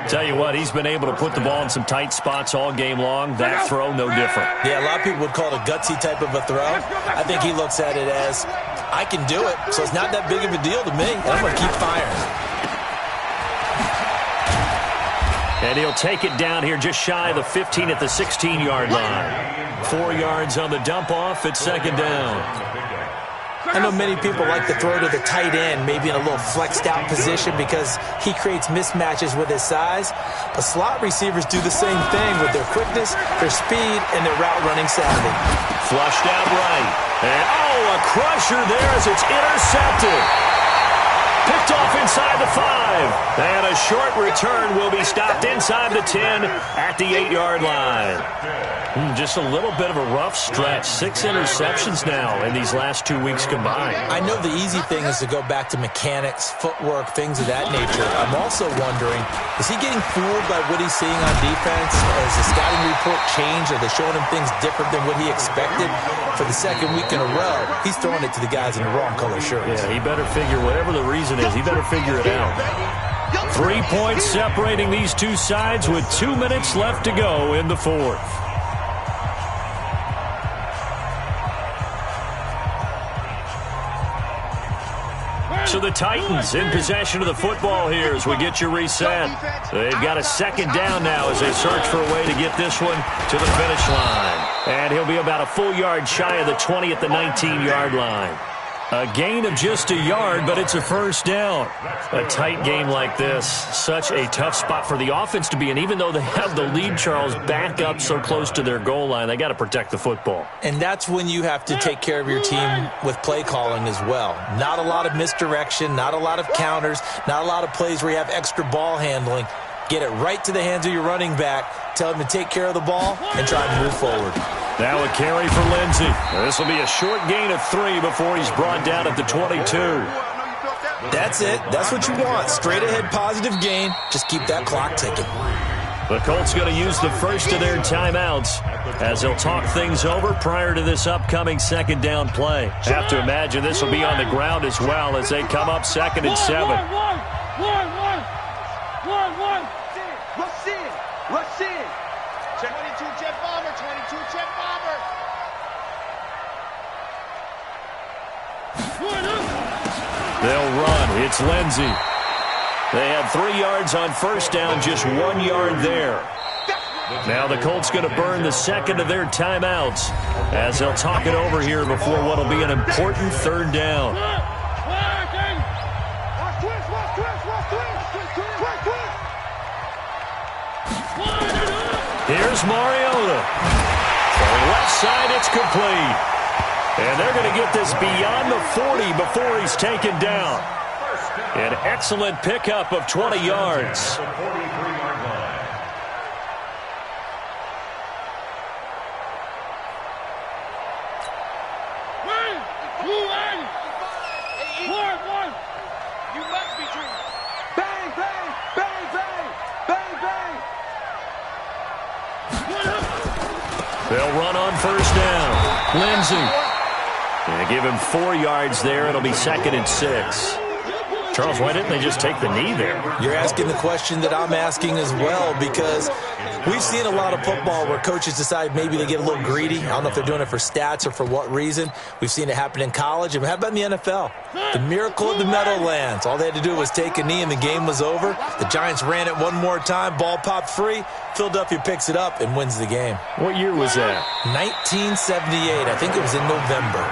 Tell you what, he's been able to put the ball in some tight spots all game long. That throw, no different. Yeah, a lot of people would call it a gutsy type of a throw. I think he looks at it as, I can do it, so it's not that big of a deal to me, and I'm going to keep firing. And he'll take it down here just shy of the 15 at the 16-yard line. 4 yards on the dump-off. It's second down. I know many people like to throw to the tight end, maybe in a little flexed-out position because he creates mismatches with his size. But slot receivers do the same thing with their quickness, their speed, and their route-running savvy. Flushed out right. And, a crusher there as it's intercepted. Picked off inside the 5. And a short return will be stopped inside the 10 at the 8-yard line. Just a little bit of a rough stretch. 6 interceptions now in these last 2 weeks combined. I know the easy thing is to go back to mechanics, footwork, things of that nature. I'm also wondering, is he getting fooled by what he's seeing on defense? Has the scouting report changed? Are they showing him things different than what he expected? For the second week in a row, he's throwing it to the guys in the wrong color shirts. Yeah, he better figure, whatever the reason is, he better figure it out. 3 points separating these two sides with 2 minutes left to go in the fourth. So the Titans in possession of the football here as we get you reset. They've got a second down now as they search for a way to get this one to the finish line. And he'll be about a full yard shy of the 20 at the 19-yard line. A gain of just a yard, but it's a first down. A tight game like this, such a tough spot for the offense to be in. Even though they have the lead, Charles, back up so close to their goal line, they got to protect the football. And that's when you have to take care of your team with play calling as well. Not a lot of misdirection, not a lot of counters, not a lot of plays where you have extra ball handling. Get it right to the hands of your running back, tell him to take care of the ball, and try to move forward. Now a carry for Lindsey. This will be a short gain of 3 before he's brought down at the 22. That's it. That's what you want. Straight ahead positive gain. Just keep that clock ticking. The Colts going to use the first of their timeouts as they'll talk things over prior to this upcoming second down play. Have to imagine this will be on the ground as well as they come up 2nd and 7. Rush in. 22 jet bomber, 22 jet bomber. They'll run. It's Lindsey. They had 3 yards on first down, just 1 yard there. Now the Colts going to burn the second of their timeouts as they'll talk it over here before what will be an important third down. Here's Mariota. For left side, it's complete. And they're going to get this beyond the 40 before he's taken down. An excellent pickup of 20 yards. They'll run on first down. Lindsey. They give him 4 yards there. It'll be 2nd and 6. Charles, why didn't they just take the knee there? You're asking the question that I'm asking as well, because we've seen a lot of football where coaches decide maybe they get a little greedy. I don't know if they're doing it for stats or for what reason. We've seen it happen in college. And how about in the NFL? The miracle of the Meadowlands. All they had to do was take a knee and the game was over. The Giants ran it one more time. Ball popped free. Philadelphia picks it up and wins the game. What year was that? 1978. I think it was in November.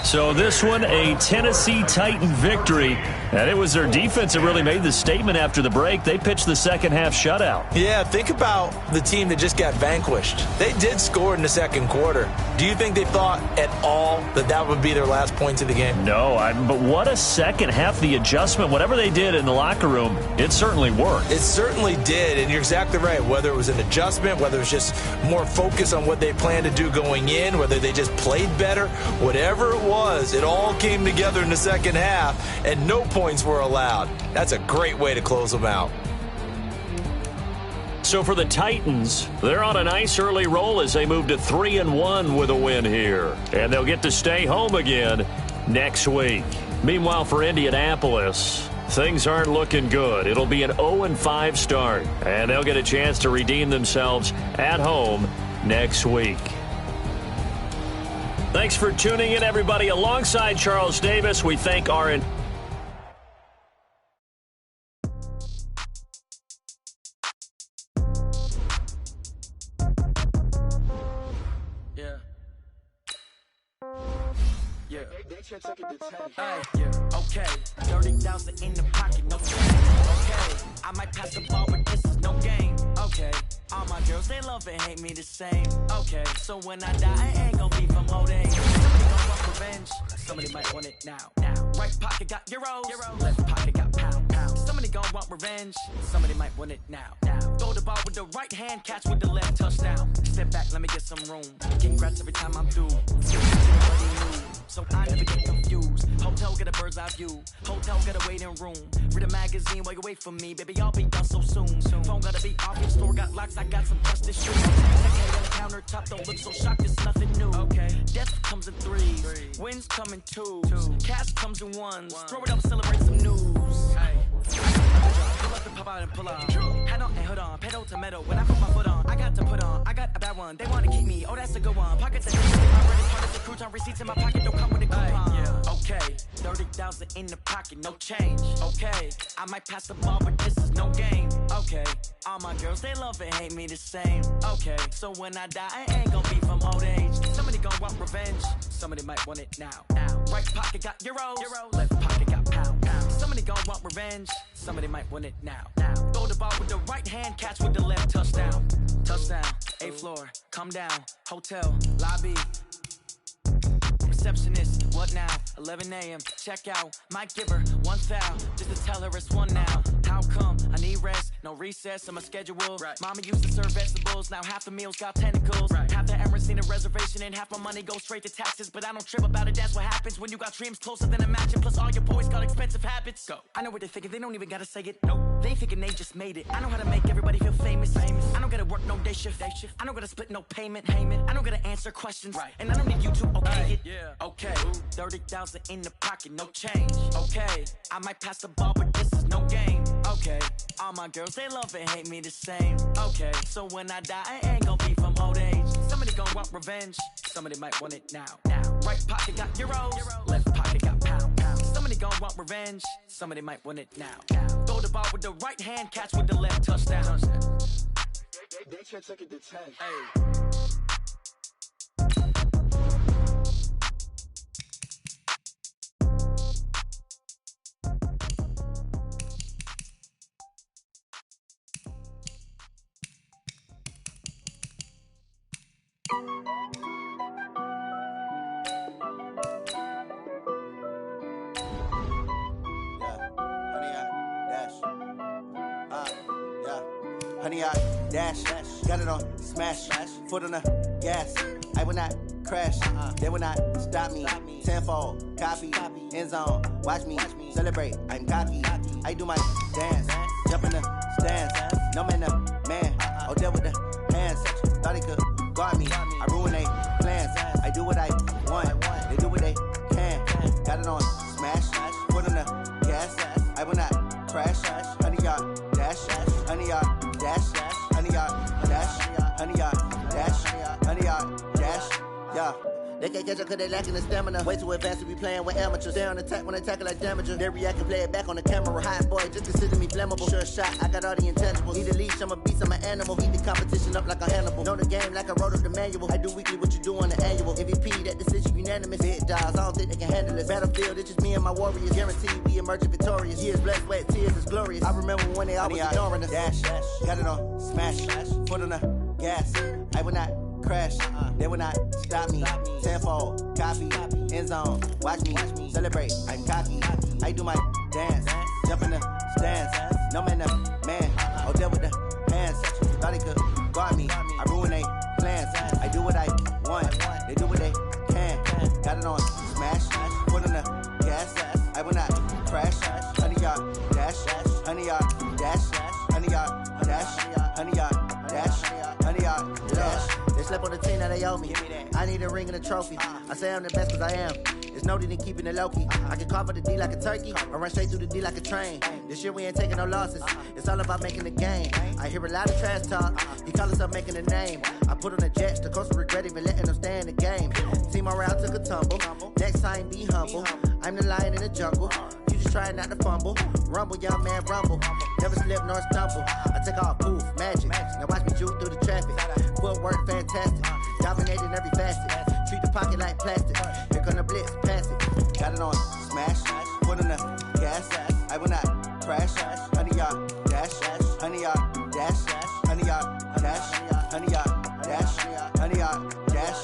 So this one, a Tennessee Titan victory. And it was their defense that really made the statement after the break. They pitched the second half shutout. Yeah, think about the team that just got vanquished. They did score in the second quarter. Do you think they thought at all that that would be their last points of the game? No, but what a second half. The adjustment, whatever they did in the locker room, it certainly worked. It certainly did, and you're exactly right. Whether it was an adjustment, whether it was just more focus on what they planned to do going in, whether they just played better, whatever it was, it all came together in the second half, and no points were allowed. That's a great way to close them out. So for the Titans, they're on a nice early roll as they move to 3-1 with a win here. And they'll get to stay home again next week. Meanwhile, for Indianapolis, things aren't looking good. It'll be an 0-5 start, and they'll get a chance to redeem themselves at home next week. Thanks for tuning in, everybody. Alongside Charles Davis, we thank our... Okay, 30,000 in the pocket, no change. Okay, I might pass the ball, but this is no game. Okay, all my girls, they love and hate me the same. Okay, so when I die, I ain't gon' be from old age. Somebody gon' want revenge, somebody might want it now. Right pocket got euros, left pocket got pound. Somebody gon' want revenge, somebody might want it now. Throw the ball with the right hand, catch with the left, touchdown. Step back, let me get some room. Congrats every time I'm through. So I never get confused. Hotel get a bird's eye view. Hotel get a waiting room. Read a magazine while you wait for me. Baby, I'll be done so soon. Phone gotta be off, your store got locks. I got some busted shoes. Okay, on the countertop, don't look so shocked. It's nothing new. Okay, death comes in threes. Wins come in twos. Cash comes in ones. Throw it up, celebrate some news. Pull up and pop out and pull out. Head on and hood on. Pedal to metal. When I put my foot on, I got to put on. I got a bad one. They want to keep me. Oh, that's a good one. Pockets and my credit card is a crouton. Receipts in my pocket don't come with a coupon. Okay, 30,000 in the pocket, no change. Okay, I might pass the ball, but this is no game. Okay, all my girls, they love and hate me the same. Okay, so when I die, I ain't gon' be from old age. Somebody gon' want revenge, somebody might want it now. Right pocket got euros, left pocket got pound. Somebody gon' want revenge, somebody might want it now. Throw the ball with the right hand, catch with the left, touchdown. Touchdown, 8th floor, come down, hotel, lobby. Receptionist, what now? 11 a.m. Check out. Might give her one foul just to tell her it's one now. How come? I need rest, no recess in my schedule. Right. Mama used to serve vegetables, now half the meals got tentacles. Right. Half the Emirates need a reservation and half my money goes straight to taxes. But I don't trip about it, that's what happens when you got dreams closer than imagine. Plus all your boys got expensive habits. Go. I know what they're thinking, they don't even gotta say it. Nope. They thinking they just made it. I know how to make everybody feel famous. I don't gotta work no day shift. I don't gotta split no payment. I don't gotta answer questions. Right. And I don't need you to okay it. Yeah. Okay, 30,000 in the pocket, no change. Okay, I might pass the ball, but this is no game. Okay, all my girls, they love and hate me the same. Okay, so when I die, I ain't gon' be from old age. Somebody gon' want revenge, somebody might want it now. Right pocket got euros, left pocket got pound. Somebody gon' want revenge, somebody might want it now. Throw the ball with the right hand, catch with the left, touchdown. They can't take it to 10. Hey. Honey, I dash, got it on smash, foot on the gas. I will not crash, they will not stop me. Tenfold, copy, end zone, watch me celebrate. I'm cocky, I do my dance, jump in the stands. No man, the man, oh, there with the hands. Thought he could guard me, I ruin they plans. I do what I want, they do what they can. Got it on smash, foot on the gas. I will not crash, honey, y'all dash, honey, y'all. Dash, honey, y'all, dash, honey, y'all, dash, honey, y'all, dash, yeah. They can't catch up cause they lacking the stamina. Way too advanced to be playing with amateurs. Stay on attack when they tackle like damager. They react and play it back on the camera. Hot boy, just consider me flammable. Sure shot, I got all the intangibles. Need a leash, I'm a beast, I'm an animal. Heat the competition up like a Hannibal. Know the game like I wrote up the manual. I do weekly what you do on the annual. MVP, that decision you unanimous. Big dogs, I don't think they can handle this. Battlefield, it's just me and my warriors. Guaranteed we emerging victorious. Years, blood, sweat, tears is glorious. I remember when they always ignoring us. Dash, got it on, smash, foot on the gas. I will not crash, they will not stop me. Tenfold, copy, end zone, watch me celebrate. I'm cocky, I do my dance, jump in the stands. No man, man, oh there with the hands. Thought he could guard me, I ruin they plans. I do what I want, they do what they can. Got it on, smash, foot on the gas. I will not crash, 100-yard dash, 100-yard dash, 100-yard dash, 100-yard dash, 100-yard dash. They slept on the team that they owe me. I need a ring and a trophy. I say I'm the best cause I am. It's noted in keeping it low-key. I can carve for the D like a turkey, or run straight through the D like a train. This year we ain't taking no losses. It's all about making the game. I hear a lot of trash talk. He call himself making a name. I put on the Jets. The coach will regret even letting them stay in the game. Team morale took a tumble. Next time be humble. I'm the lion in the jungle. You just trying not to fumble. Rumble, young man, rumble. Never slip nor stumble. I take off, poof, magic. Now watch me juke through the traffic. Footwork fantastic. Dominating every facet. Treat the pocket like plastic. Here come the blitz, pass it. Got it on, smash. Foot on the gas. I will not crash. 100-yard dash. 100-yard dash. 100-yard dash. 100-yard dash. 100-yard dash.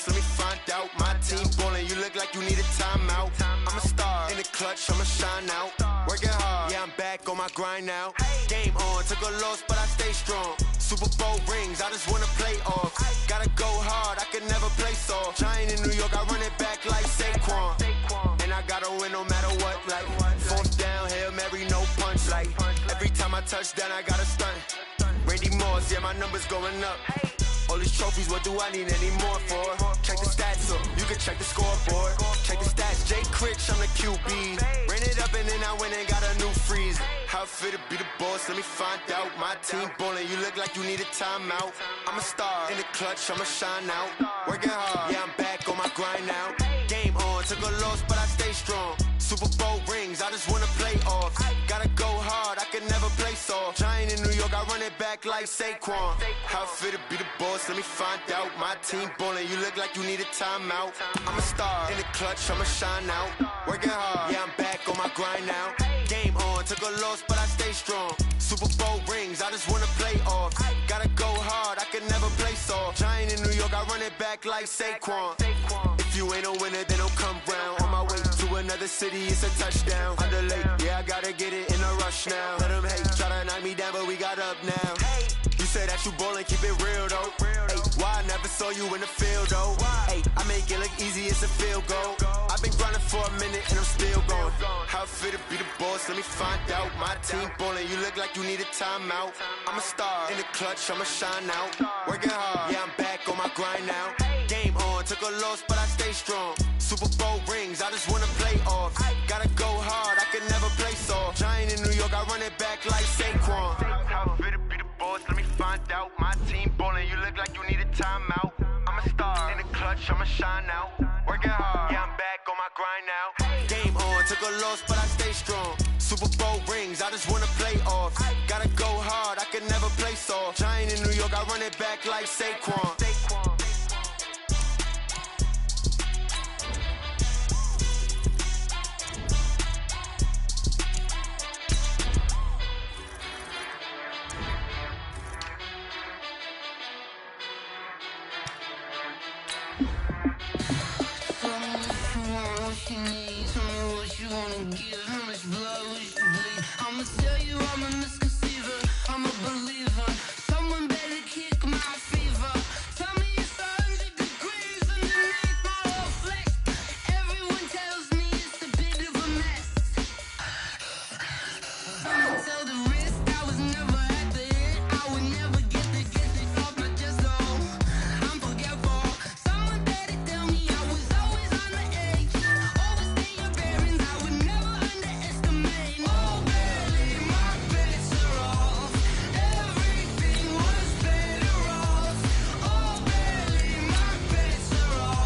Let me find out. My team ballin', you look like you need a timeout. I'm a star in the clutch, I'ma shine out. Working hard, yeah, I'm back on my grind now. Game on, took a loss, but I stay strong. Super Bowl rings, I just wanna play off. Gotta go hard, I can never play soft. Giant in New York, I run it back like Saquon. And I gotta win no matter what, like fourth down, Hail Mary, no punch. Like every time I touch down, I gotta stunt. Randy Moss, yeah, my numbers going up. All these trophies, what do I need any more for? Check the stats up, you can check the scoreboard. Check the stats, Jay Critch, I'm the QB. Ran it up and then I went and got a new freeze. How it feel to be the boss, let me find out. My team ballin', you look like you need a timeout. I'm a star in the clutch, I'ma shine out. Working hard, yeah, I'm back on my grind now. Game on, took a loss, but I stay strong. Super Bowl rings, I just wanna play off. Gotta go hard, I can never play soft. Giant in New York, I run it back like Saquon. How it feel to be the boss, let me find out. My team ballin', you look like you need a timeout. I'm a star in the clutch, I'ma shine out. Working hard, yeah, I'm back on my grind now. Game on, took a loss, but I stay strong. Super Bowl rings, I just wanna play off. Gotta go hard, I can never play soft. Giant in New York, I run it back like Saquon. If you ain't a winner, then don't come round. On my way to another city, it's a touchdown. Underlay, yeah, I gotta get it in a rush now. Let them hate, try to knock me down, but we got up now. You say that you ballin', keep it real though. Hey, why I never saw you in the field though? Hey, I make it look easy, it's a field goal. I've been grinding for a minute and I'm still going. How it feel to be the boss, let me find out. My team ballin', you look like you need a timeout. I'm a star in the clutch, I'ma shine out. Working hard, yeah, I'm back on my grind now. Game on, took a loss, but I stay strong. Super Bowl rings, I just wanna play off. Gotta go hard, I can never play soft. Giant in New York, I run it back like Saquon. How it feel to be the boss, let me find out. My team ballin', you look like you need a timeout. I'm a star in the clutch, I'ma shine out. Working hard, yeah, I'm back on my grind now. Game on, took a loss, but I stay strong. Super Bowl rings, I just wanna play off. Gotta go hard, I can never play soft. Giant in New York, I run it back like Saquon. I'ma tell you I'm a misconceiver, I'm a believer. Someone better kick my fever. Tell me it's 100 degrees underneath my whole flesh. Everyone tells me it's a bit of a mess. I'ma tell the risk I was never at the end. I would never get it off my chest though. I'm forgetful. Someone better tell me I was always on the edge. Overstay your bearings, I would never underestimate. Oh baby, my bets are off. Everything was better off. Oh baby, my bets are off.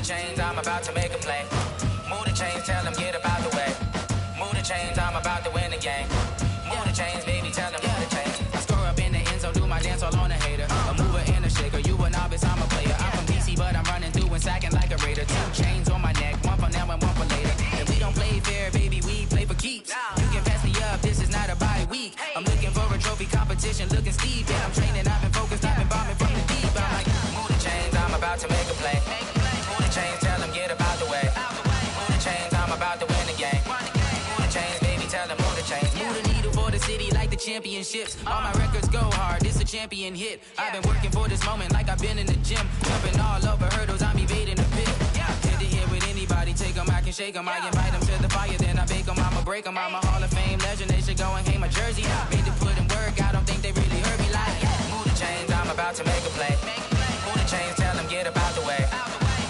chains, I'm about to make a play. Move the chains, tell them get up out the way. Move the chains, I'm about to win the game. Move the chains, baby, tell them move the chains. I score up in the end zone, do my dance all on a hater. A mover and a shaker, you a novice, I'm a player. I'm from DC, but I'm running through and sacking like a raider. 2 chains on my neck, one for now and one for later. And we don't play fair, baby, we play for keeps. You can pass me up, this is not a bye week. I'm looking for a trophy competition, looking steep. And I'm training, I've been focused, I've been bombing from the deep. I'm like, move the chains, I'm about to make a play. Move the chains, tell them get up out the way. Move the chains, I'm about to win the game. Move the chains, baby, tell them move the chains. Move the needle for the city like the championships. All my records go hard, this a champion hit. I've been working for this moment like I've been in the gym. Jumping all over hurdles, I'm evading the pit. Hit to hit with anybody, take them, I can shake them. I invite them to the fire, then I bake them. I'ma break them, I'm a Hall of Fame legend. They should go and hang my jersey. Made to put in work, I don't think they really heard me like. Move the chains, I'm about to make a play. Move the chains, tell them get up out the way.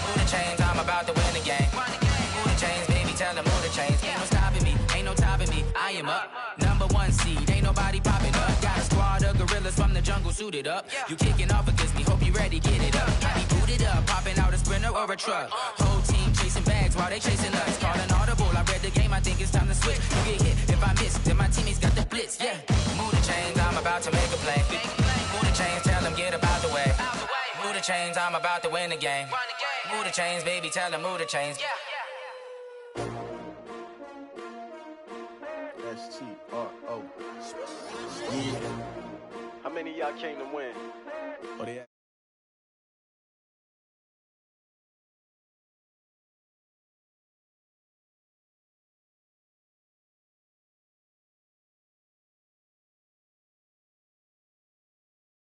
Move the chains, I'm about to win the game. Move the chains, baby, tell them move the chains. Ain't no stopping me, ain't no topping me. I am up, #1 seed, ain't nobody popping up. Got a squad of gorillas from the jungle suited up. You kicking off against me, hope you ready, get it up. I be booted up, popping out a Sprinter or a truck. Whole team chasing bags while they chasing us. Calling audible, I read the game, I think it's time to switch. You get hit, if I miss, then my teammates got the blitz, yeah. Move the chains, I'm about to make a play. Move the chains, tell them get up out the way. Move the chains, I'm about to win the game. Move the chains, baby, tell them move the chains. STRO. Yeah. How many of y'all came to win? What do you